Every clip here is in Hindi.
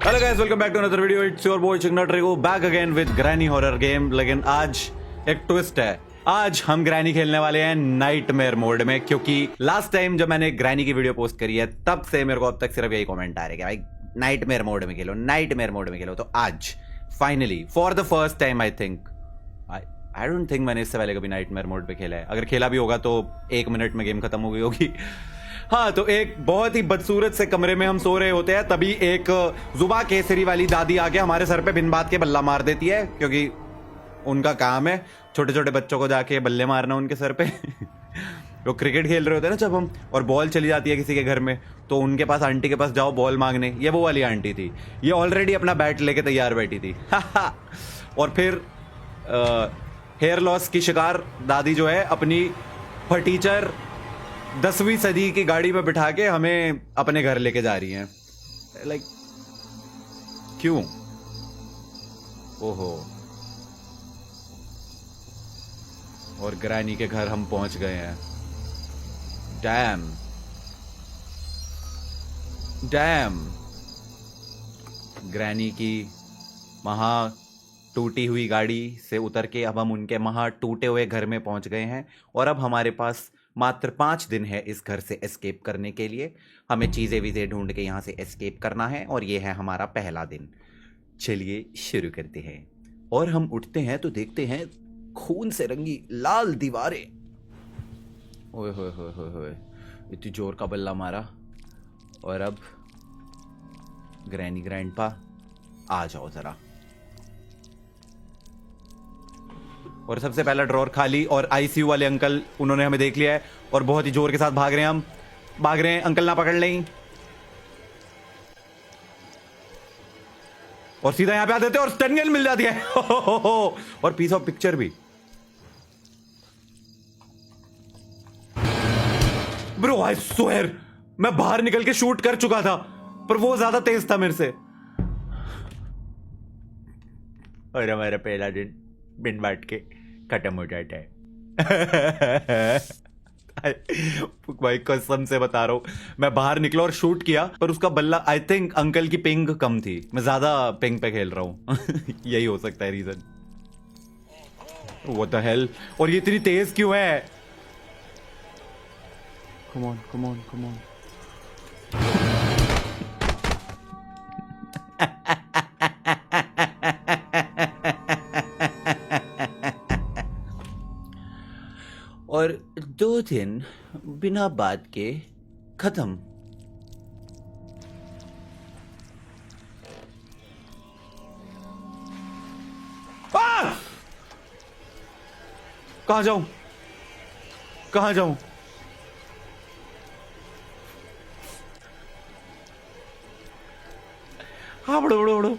Hello guys, welcome back to another video. It's your boy चिकना ट्रिगो back again with granny horror game. लेकिन आज एक ट्विस्ट है। आज हम ग्रैनी खेलने वाले हैं नाइटमेयर मोड में, क्योंकि लास्ट टाइम जब मैंने ग्रैनी की वीडियो पोस्ट करी है तब से मेरे को अब तक सिर्फ यही कमेंट आ रहे हैं कि भाई नाइटमेयर मोड में खेलो, नाइटमेयर मोड में खेलो। तो आज finally for the first time I think I don't think मैंने इससे पहले कभी नाइटमेयर मोड पे खेला है। अगर खेला भी होगा तो 1 मिनट में गेम खत्म हो गई होगी। हाँ, तो एक बहुत ही बदसूरत से कमरे में हम सो रहे होते हैं, तभी एक जुबा केसरी वाली दादी आके हमारे सर पे बिन बात के बल्ला मार देती है, क्योंकि उनका काम है छोटे छोटे बच्चों को जाके बल्ले मारना उनके सर पे। वो क्रिकेट खेल रहे होते हैं ना जब हम, और बॉल चली जाती है किसी के घर में, तो उनके पास आंटी के पास जाओ बॉल मांगने। ये वो वाली आंटी थी, ये ऑलरेडी अपना बैट लेके तैयार बैठी थी। और फिर हेयर लॉस की शिकार दादी जो है अपनी फटीचर 10वीं सदी की गाड़ी में बिठा के हमें अपने घर लेके जा रही हैं। लाइक क्यों? ओहो, और ग्रैनी के घर हम पहुंच गए हैं। डैम डैम, ग्रैनी की महा टूटी हुई गाड़ी से उतर के अब हम उनके महा टूटे हुए घर में पहुंच गए हैं। और अब हमारे पास मात्र 5 दिन है इस घर से एस्केप करने के लिए। हमें चीज़ें वीज़ें ढूंढ के यहाँ से एस्केप करना है, और ये है हमारा पहला दिन। चलिए शुरू करते हैं। और हम उठते हैं तो देखते हैं खून से रंगी लाल दीवारें। ओए होए होए होए होए, इतनी जोर का बल्ला मारा। और अब ग्रैनी ग्रैंडपा आ जाओ ज़रा। और सबसे पहला ड्रॉर खाली, और आईसीयू वाले अंकल उन्होंने हमें देख लिया है और बहुत ही जोर के साथ भाग रहे हैं। हम भाग रहे हैं, अंकल ना पकड़ लें। और सीधा यहां पे आ देते हैं और स्टन गन मिल जाती है। और पीस ऑफ पिक्चर भी। ब्रो आई स्वेयर, मैं बाहर निकल के शूट कर चुका था, पर वो ज्यादा तेज था मेरे से। और हमारा पहला दिन बिन बांट के खत्म हो जाता है। भाई कसम से बता रहा हूं, मैं बाहर निकला और शूट किया, पर उसका बल्ला, आई थिंक अंकल की पिंग कम थी, मैं ज्यादा पिंग पे खेल रहा हूं। यही हो सकता है रीजन। व्हाट द हेल, और ये इतनी तेज क्यों है? Come on come on come on. और 2 दिन बिना बात के खत्म। कहां जाऊं, कहां जाऊं? हाँ, बड़ो बड़ो बड़ो,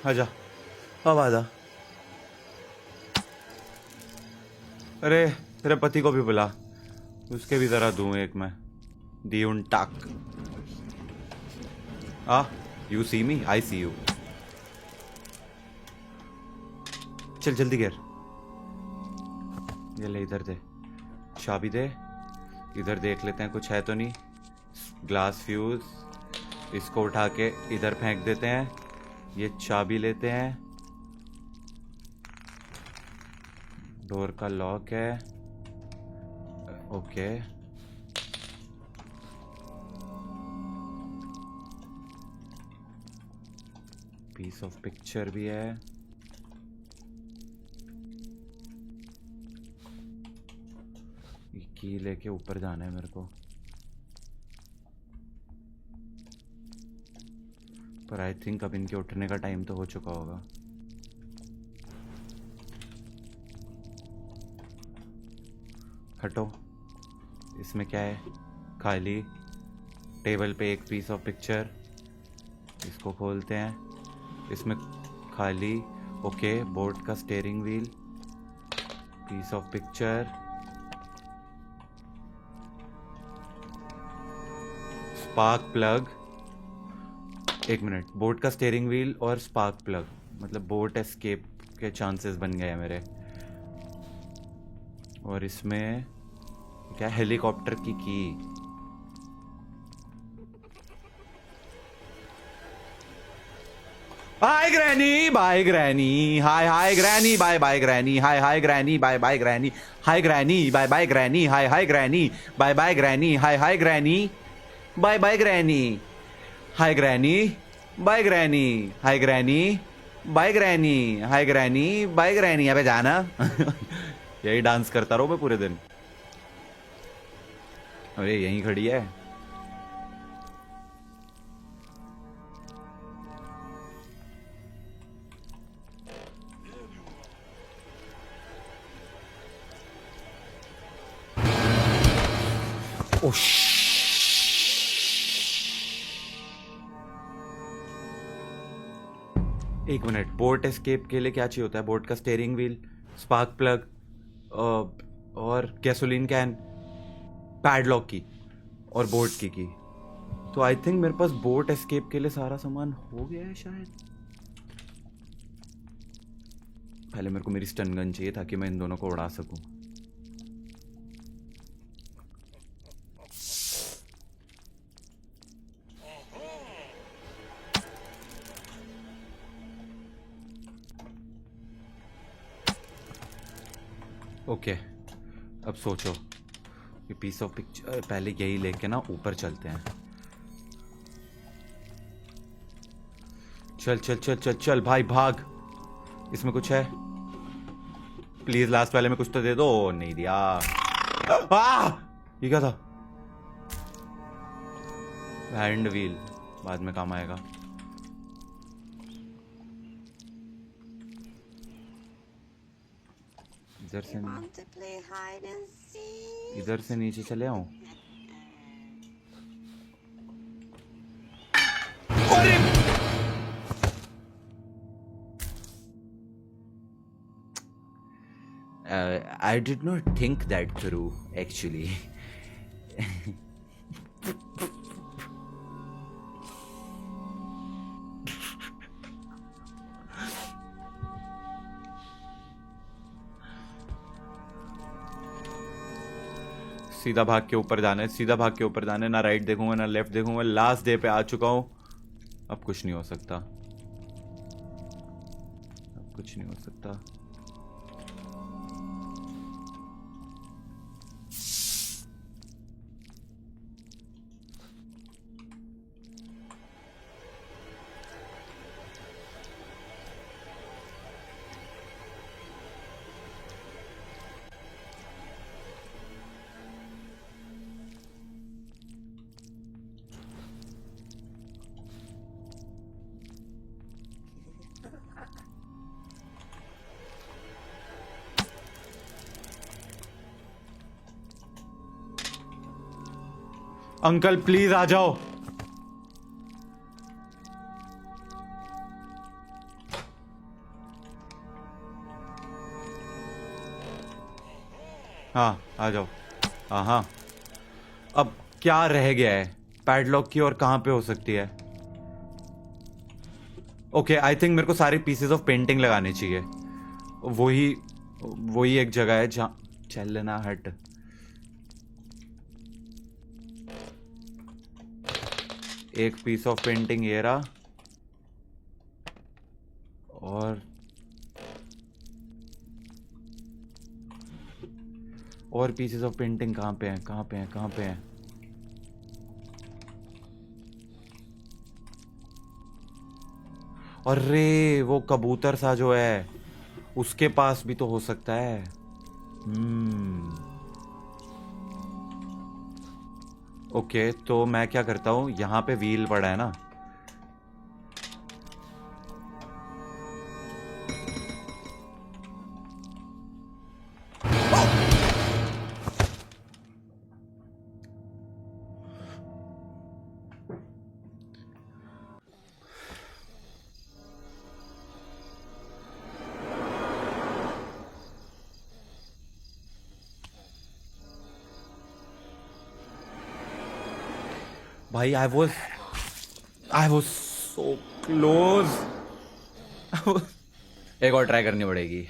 आजा, अब आजा। अरे तेरे पति को भी बुला, उसके भी जरा दूं एक मैं। दी उन टाक। You see me, I C you. चल जल्दी गिर। ये ले, इधर दे, चाबी दे। इधर देख लेते हैं कुछ है तो नहीं। ग्लास फ्यूज, इसको उठा के इधर फेंक देते हैं। ये चाबी लेते हैं। डोर का लॉक है, ओके। पीस ऑफ पिक्चर भी है। ये की लेके ऊपर जाना है मेरे को, पर आई थिंक अब इनके उठने का टाइम तो हो चुका होगा। हटो, इसमें क्या है? खाली टेबल पे एक पीस ऑफ पिक्चर, इसको खोलते हैं। इसमें खाली, ओके। बोर्ड का steering wheel, piece of picture, spark plug. 1 minute, boat का स्टीयरिंग व्हील और स्पार्क प्लग, मतलब बोट एस्केप के चांसेस बन गए हैं मेरे। और इसमें क्या, हेलीकॉप्टर की hi granny, bye granny, hi hi granny, bye bye granny, hi hi granny, bye bye granny, hi granny, bye bye granny, hi hi granny, bye bye granny, hi hi granny, bye bye granny, hi granny, bye granny, hi granny, bye granny, hi granny, bye granny. अबे जाना। यही डांस करता रहो मैं पूरे दिन। अरे यहीं खड़ी है। ओ एक मिनट, बोट एस्केप के लिए क्या चाहिए होता है? बोट का स्टेयरिंग व्हील, स्पार्क प्लग, और गैसोलीन कैन, पैडलॉक की और बोट की। तो आई थिंक मेरे पास बोट एस्केप के लिए सारा सामान हो गया है शायद। पहले मेरे को मेरी स्टन गन चाहिए ताकि मैं इन दोनों को उड़ा सकूं। ओके अब सोचो, ये पीस ऑफ पिक्चर पहले यही लेके ना ऊपर चलते हैं। चल चल चल चल चल भाई भाग। इसमें कुछ है? प्लीज लास्ट वाले में कुछ तो दे दो। नहीं दिया। ये क्या था? हैंड व्हील बाद में काम आएगा। इधर से नीचे चले आऊं? I did not think that through actually. सीधा भाग के ऊपर जाना है, सीधा भाग के ऊपर जाना है। ना राइट देखूंगा ना लेफ्ट देखूंगा। लास्ट डे पे आ चुका हूं, अब कुछ नहीं हो सकता, अब कुछ नहीं हो सकता। अंकल प्लीज आ जाओ। हाँ आ जाओ। हाँ अब क्या रह गया है? पैडलॉक की और कहां पे हो सकती है? ओके आई थिंक मेरे को सारे पीसेस ऑफ पेंटिंग लगाने चाहिए। वही वही एक जगह है जहां चलना हट। एक पीस ऑफ पेंटिंग ये रहा, और पीसेस ऑफ पेंटिंग कहाँ पे हैं? कहाँ पे हैं? कहाँ पे हैं? अरे वो कबूतर सा जो है उसके पास भी तो हो सकता है। ओके तो मैं क्या करता हूँ, यहाँ पे व्हील पड़ा है ना, भाई आई वॉज सो क्लोज। एक और ट्राई करनी पड़ेगी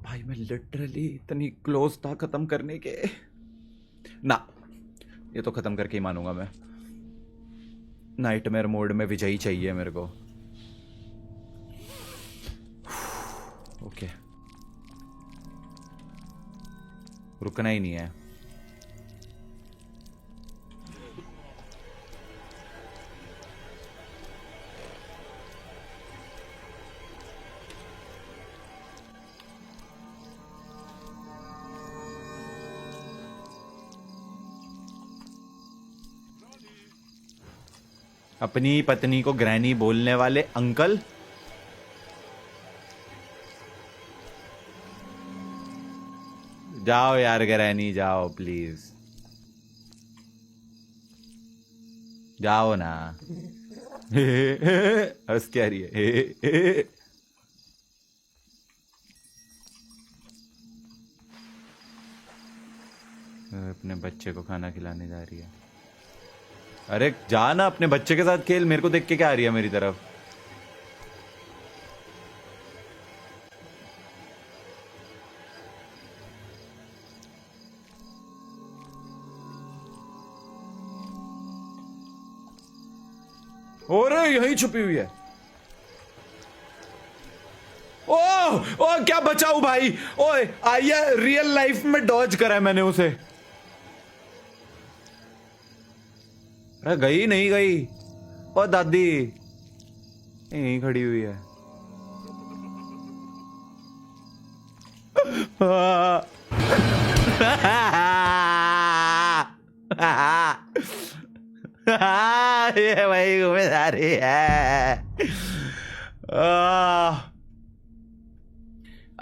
भाई। मैं लिटरली इतनी क्लोज था खत्म करने के। ना ये तो खत्म करके ही मानूंगा मैं। नाइटमेयर मोड में विजयी चाहिए मेरे को। रुकना ही नहीं है। अपनी पत्नी को ग्रैनी बोलने वाले अंकल। जाओ यार ग्रैनी, जाओ प्लीज, जाओ ना। हंस क्या रही है? अपने बच्चे को खाना खिलाने जा रही है। अरे जा ना, अपने बच्चे के साथ खेल। मेरे को देख के क्या आ रही है मेरी तरफ? और यही छुपी हुई है। ओ क्या बचाऊ भाई। ओए आइए, रियल लाइफ में डॉज करा है मैंने उसे। अरे गई नहीं गई। ओ दादी यहीं खड़ी हुई है। ये वही घूमे जा रही है।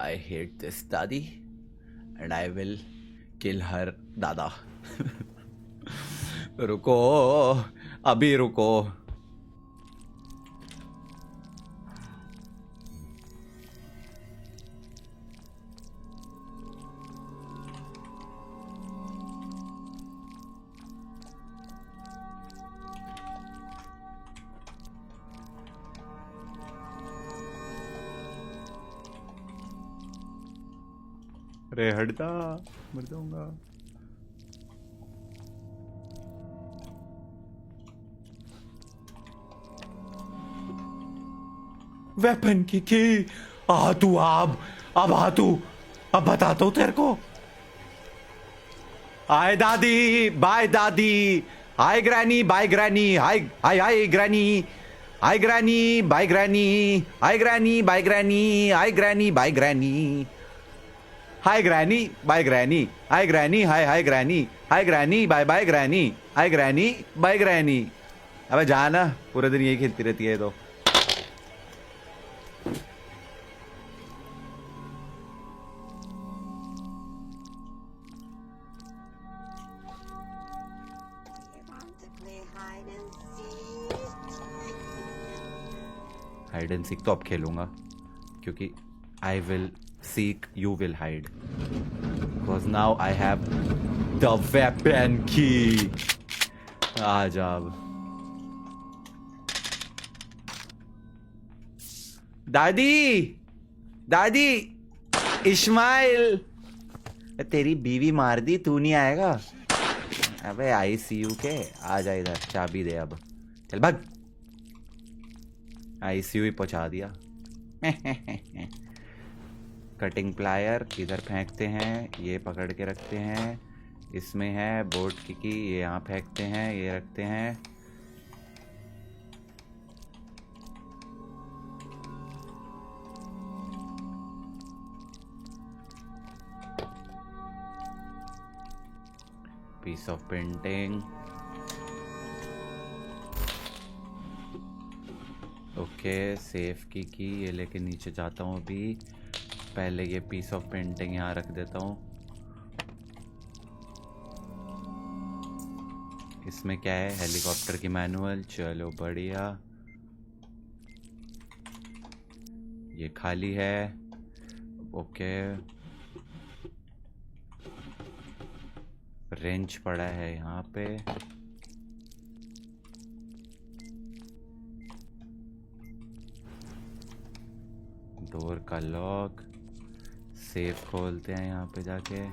I hate this दादी and I will kill her दादा। रुको, अभी रुको। अरे हटता, मर जाऊंगा। वेपन की आ तू, अब आ तू, अब बताता हूं तेरे को। हाय दादी, बाय दादी, हाय ग्रैनी, बाय ग्रैनी, हाय हाय hi granny, hi granny, bye granny, hi granny, bye granny, hi granny, bye granny, hi granny, bye granny, hi granny, hi hi granny, hi granny, bye bye granny, hi granny, bye granny. अबे जाना, पूरे दिन यही खेलती रहती है तो। हाइड एंड सीक तो अब खेलूंगा, क्योंकि I will seek, you will hide, because now I have the weapon की। आ जाओ दादी, दादी, इस्माइल, तेरी बीवी मार दी, तू नहीं आएगा? अबे आईसीयू के, आ जा इधर, चाबी दे अब, चल भाग। आईसीयू ही पहुंचा दिया। कटिंग प्लायर इधर फेंकते हैं, ये पकड़ के रखते हैं, इसमें है बोर्ड की, ये यहाँ फेंकते हैं, ये रखते हैं। Piece of painting, okay, safe की ये लेके नीचे जाता हूँ अभी। पहले ये पीस ऑफ पेंटिंग यहाँ रख देता हूँ। इसमें क्या है? हेलीकॉप्टर की मैनुअल, चलो बढ़िया। ये खाली है, ओके। रेंच पड़ा है यहाँ पे। डोर का लॉक, सेफ खोलते हैं यहाँ पे जाके।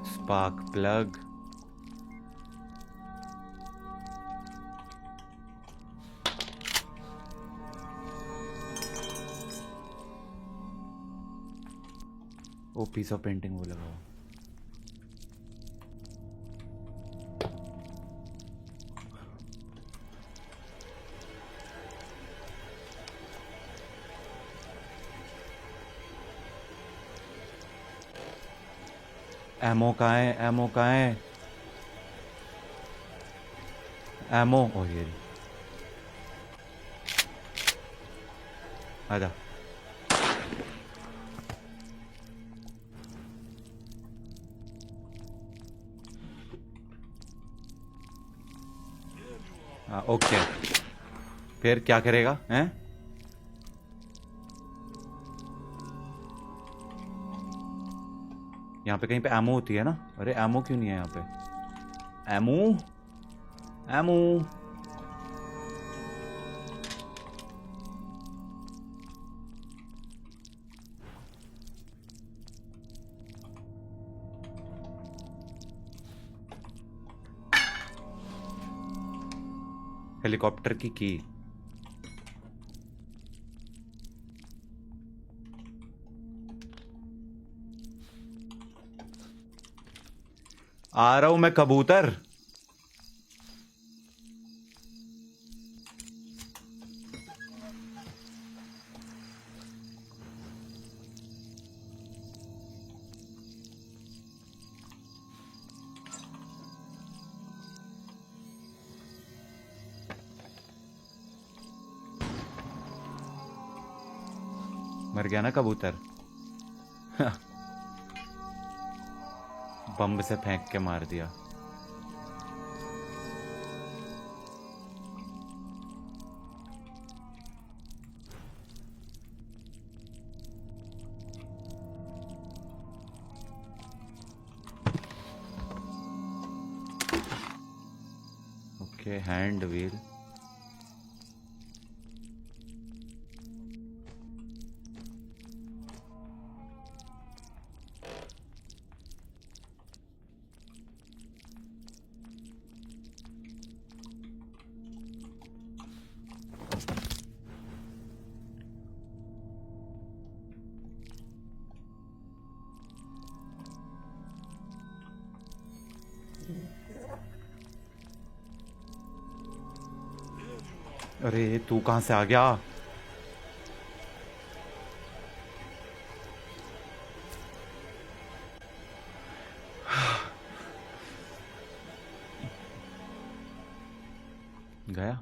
Spark plug, oh piece of painting वो लगा हुआ। एमो कहाँ है? एमो कहाँ है? एमो ओ ये रही। आजा। हाँ ओके, फिर क्या करेगा हैं? यहाँ पे कहीं पे एमो होती है ना? अरे एमो क्यों नहीं है यहाँ पे? एमो एमो हेलीकॉप्टर की आ रहा हूं मैं कबूतर। मर गया ना कबूतर? बम से फेंक के मार दिया। Okay hand wheel. अरे तू कहां से आ गया? गया?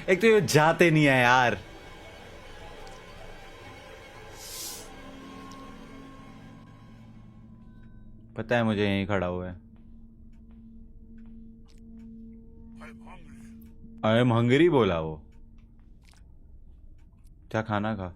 एक तो ये जाते नहीं है यार। पता है मुझे यहीं खड़ा हुआ है। आई एम हंगरी बोला वो। क्या खाना खा?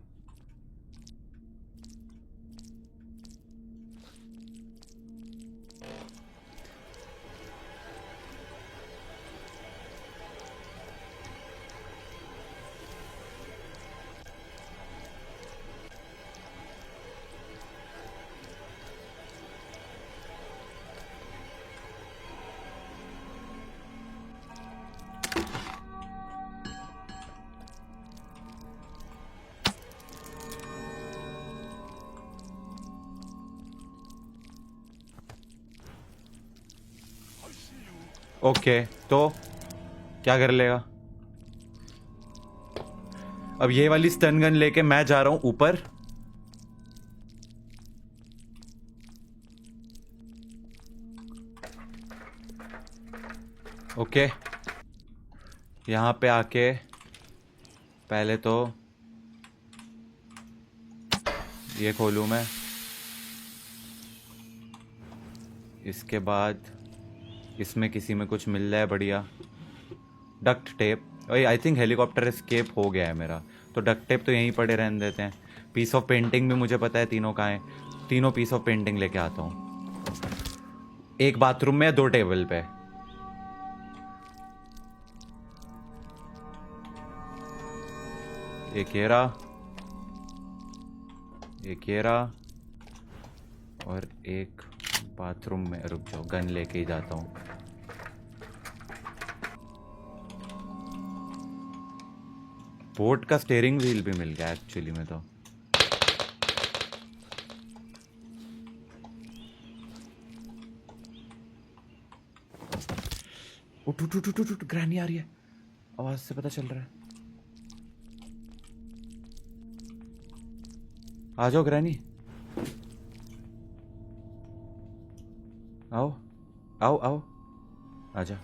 ओके तो क्या कर लेगा? अब ये वाली स्टन गन लेके मैं जा रहा हूं ऊपर। ओके यहां पे आके पहले तो ये खोलूं मैं, इसके बाद इसमें किसी में कुछ मिल रहा है बढ़िया। Duct tape. I think helicopter escape हो गया है मेरा, तो डक्ट टेप तो यहीं पड़े रहने देते हैं। पीस ऑफ पेंटिंग भी मुझे पता है तीनों कहाँ हैं। तीनों पीस ऑफ पेंटिंग लेके आता हूँ। एक बाथरूम में, 2 टेबल पे। एक ये रहा, एक ये रहा, और एक बाथरूम में। रुक जाओ, गन लेके ही जाता हूँ। बोट का स्टीयरिंग व्हील भी मिल गया एक्चुअली में तो। उठ उठ उठ उठ उठ, ग्रैनी आ रही है, आवाज से पता चल रहा है। आ जाओ ग्रैनी, आओ आओ आओ, आजा।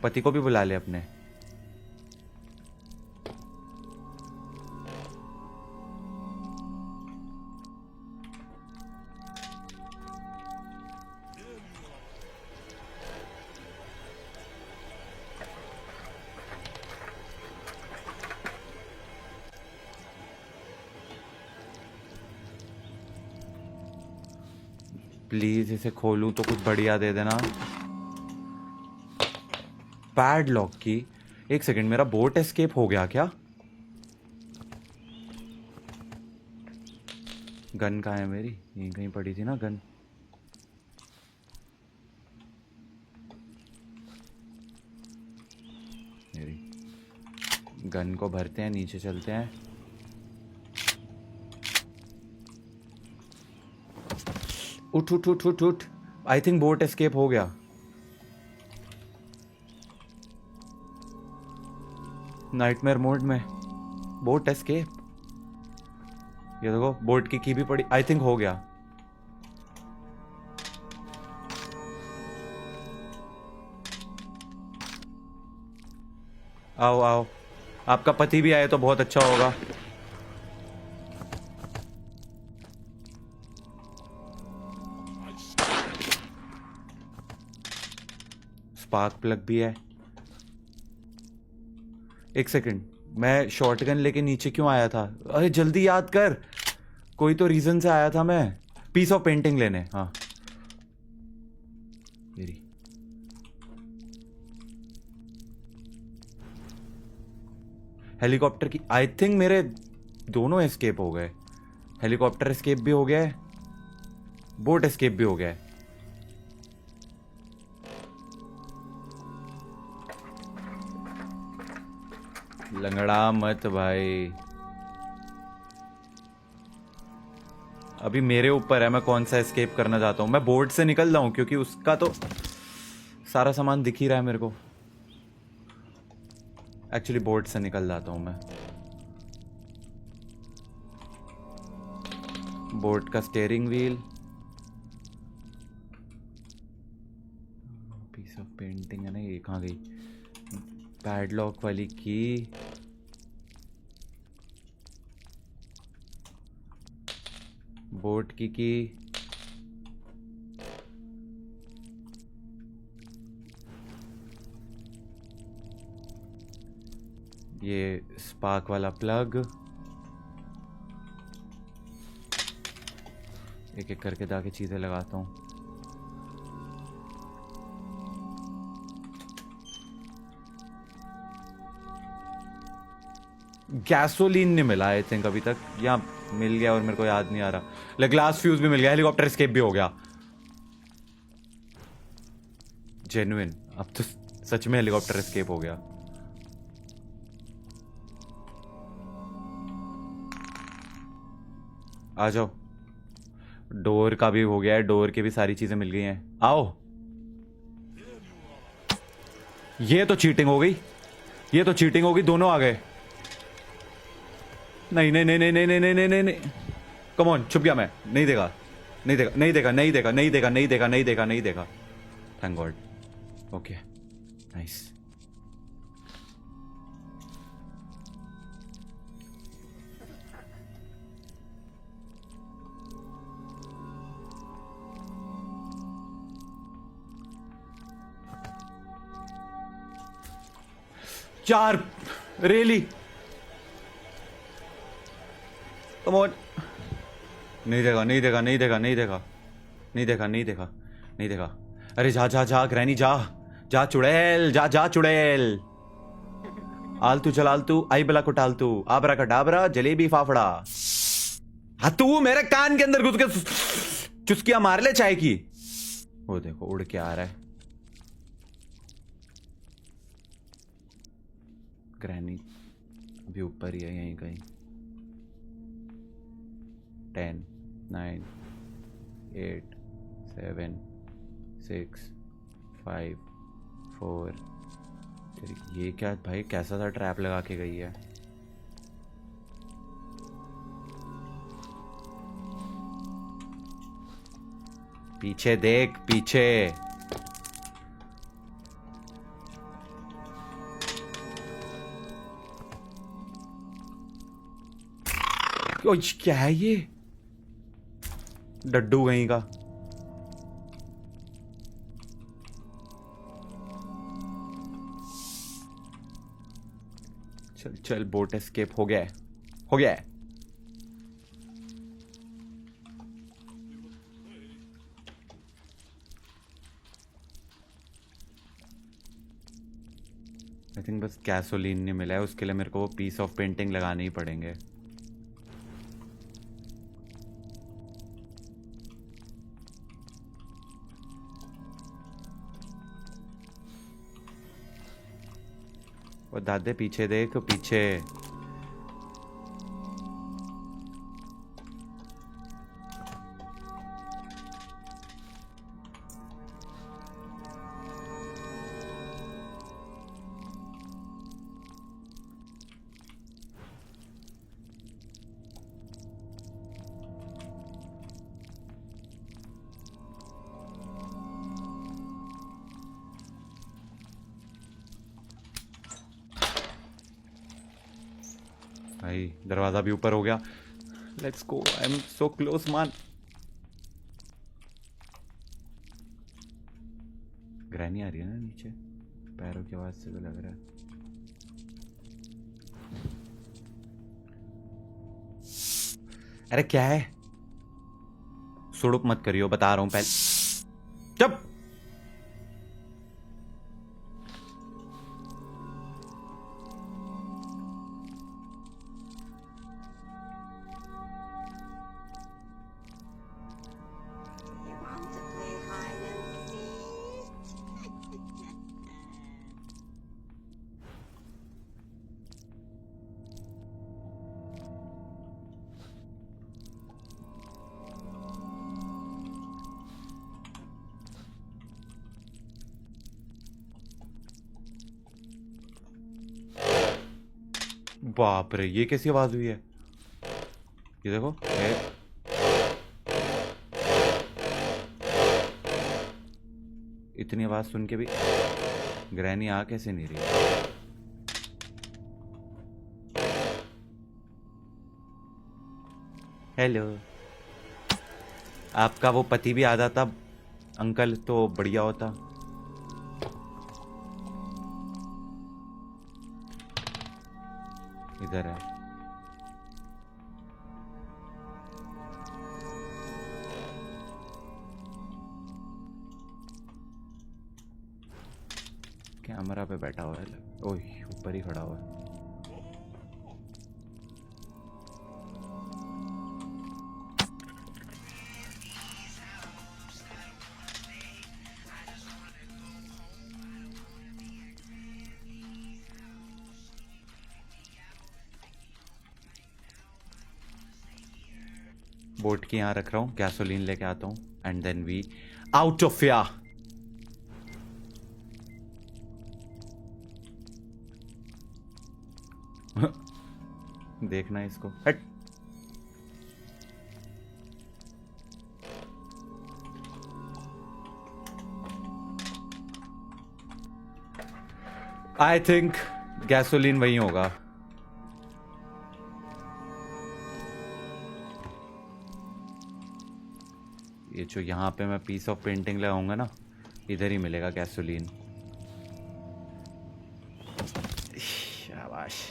पति को भी बुला ले अपने। प्लीज इसे खोलूं तो कुछ बढ़िया दे देना। पैडलॉक की। एक सेकंड, मेरा बोट एस्केप हो गया क्या? गन कहाँ है मेरी? यहीं कहीं पड़ी थी ना गन। मेरी गन को भरते हैं, नीचे चलते हैं। उठ उठ उठ उठ उठ, आई थिंक बोट एस्केप हो गया। नाइटमेयर मोड में बोट एस्केप। ये देखो बोट की भी पड़ी, आई थिंक हो गया। आओ आओ, आपका पति भी आए तो बहुत अच्छा होगा। स्पार्क प्लग भी है। एक सेकंड, मैं शॉटगन लेके नीचे क्यों आया था? अरे जल्दी याद कर, कोई तो रीजन से आया था मैं। पीस ऑफ पेंटिंग लेने। हाँ मेरी हेलीकॉप्टर की, आई थिंक मेरे दोनों एस्केप हो गए। हेलीकॉप्टर एस्केप भी हो गया है, बोट एस्केप भी हो गया है। लंगड़ा मत भाई, अभी मेरे ऊपर है मैं कौन सा एस्केप करना चाहता हूं। मैं बोर्ड से निकल रहा हूं क्योंकि उसका तो सारा सामान दिख ही रहा है मेरे को। एक्चुअली बोर्ड से निकल जाता हूं मैं। बोट का steering wheel, piece of painting है ना, ये कहाँ गई? पैडलॉक वाली की, बोट की ये स्पार्क वाला प्लग। एक एक करके जाके चीजें लगाता हूँ। गैसोलीन नहीं मिला आई थिंक अभी तक, या मिल गया और मेरे को याद नहीं आ रहा। लेकिन ग्लास फ्यूज भी मिल गया, हेलीकॉप्टर एस्केप भी हो गया। जेन्युइन, अब तो सच में हेलीकॉप्टर एस्केप हो गया। आ जाओ, डोर का भी हो गया है, डोर की भी सारी चीजें मिल गई हैं। आओ। ये तो चीटिंग हो गई, ये तो चीटिंग हो गई, दोनों आ गए। नहीं नहीं नहीं नहीं नहीं नहीं नहीं नहीं नहीं, कम ऑन, छुप गया मैं। नहीं देगा, नहीं देगा, नहीं देगा, नहीं देगा, नहीं देगा, नहीं देगा, नहीं देगा, नहीं देगा। Thank God. Okay nice. चार, रियली? Come on. नहीं देगा, नहीं देगा, नहीं देगा, नहीं देगा, नहीं देगा, नहीं देगा, नहीं देगा। अरे जा जा जा ग्रैनी, जा जा चुड़ैल, जा जा चुड़ैल। आलतू चल आलतू, आई बला को टालतू, आबरा का डाबरा, जलेबी फाफड़ा। हाँ तू मेरे कान के अंदर घुस के चुस्कियां मार ले चाय की। वो देखो उड़ के आ रहा है। ग्रैनी अभी ऊपर ही है, यहीं कहीं। 10 9 8 7 6 5 4। ये क्या भाई, कैसा सा ट्रैप लगा के गई है? पीछे देख, पीछे। क्या है ये? डड्डू कहीं का। चल चल, बोट एस्केप हो गया है, हो गया है। आई थिंक बस गैसोलीन नहीं मिला है, उसके लिए मेरे को वो पीस ऑफ पेंटिंग लगाने ही पड़ेंगे। और दादे पीछे देख, पीछे। भाई दरवाजा भी ऊपर हो गया। Let's go, I am so close मान। ग्रैनी आ रही है ना नीचे, पैरों की आवाज से तो लग रहा है। अरे क्या है? सुड़ुप मत करियो, बता रहा हूं पहले। चुप। बाप रे, ये कैसी आवाज हुई है? ये देखो, इतनी आवाज सुन के भी ग्रैनी आ कैसे नहीं रही? हेलो, आपका वो पति भी आ जाता अंकल तो बढ़िया होता। इधर है। कैमरा पे बैठा हुआ है, ओह ऊपर ही खड़ा हुआ है। बोट की यहाँ रख रहा हूँ, गैसोलीन लेके आता हूँ and then we out of here. देखना इसको, हट। आई थिंक गैसोलीन वही होगा। ये जो यहाँ पे मैं पीस ऑफ पेंटिंग लगाऊंगा ना, इधर ही मिलेगा गैसोलीन। शाबाश।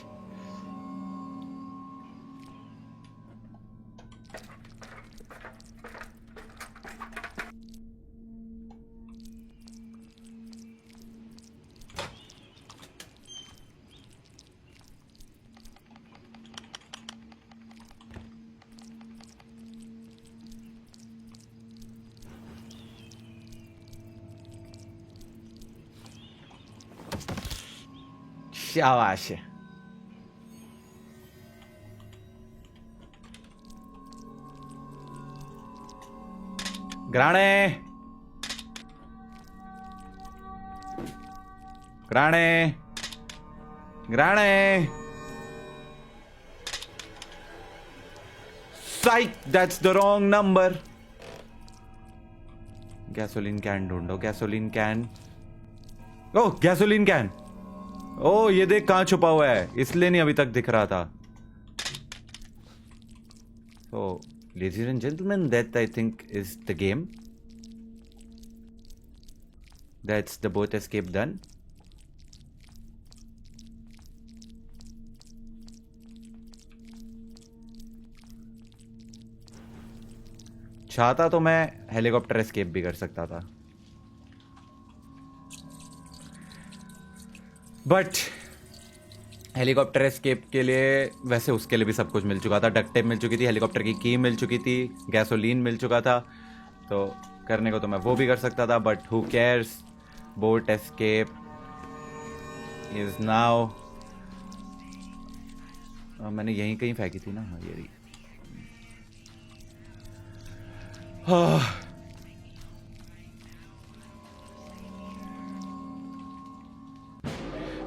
शाबाश। ग्राणे Granny. Granny. Psych, that's the wrong number. Gasoline can ढूंढो, gasoline can. Oh, gasoline can. Oh, ये देख कहां छुपा हुआ है, इसलिए नहीं अभी तक दिख रहा था. So, ladies and gentlemen, that I think is the game. That's the boat escape done. चाहता तो मैं हेलीकॉप्टर एस्केप भी कर सकता था, बट हेलीकॉप्टर एस्केप के लिए वैसे उसके लिए भी सब कुछ मिल चुका था. डक्ट टेप मिल चुकी थी, हेलीकॉप्टर की की मिल चुकी थी, गैसोलीन मिल चुका था. तो करने को तो मैं वो भी कर सकता था, but who cares. Boat escape is now. मैंने यहीं कहीं फेंकी थी ना. हाँ, ये रही.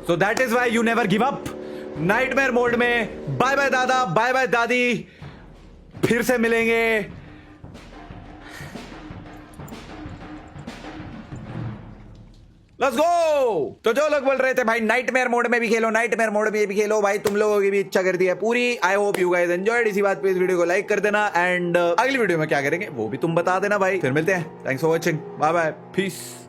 So that is why you never give up. Nightmare mode में बाय बाय दादा, बाय बाय दादी. फिर से मिलेंगे. Let's go. तो जो लोग बोल रहे थे भाई नाइटमेयर मोड में भी खेलो, नाइटमेयर मोड में भी खेलो, भाई तुम लोगों की भी इच्छा कर दी है पूरी. I hope you guys enjoyed. इसी बात पे इस वीडियो को लाइक कर देना, एंड अगली वीडियो में क्या करेंगे वो भी तुम बता देना भाई. फिर मिलते हैं. Thanks for watching. Bye bye. Piece.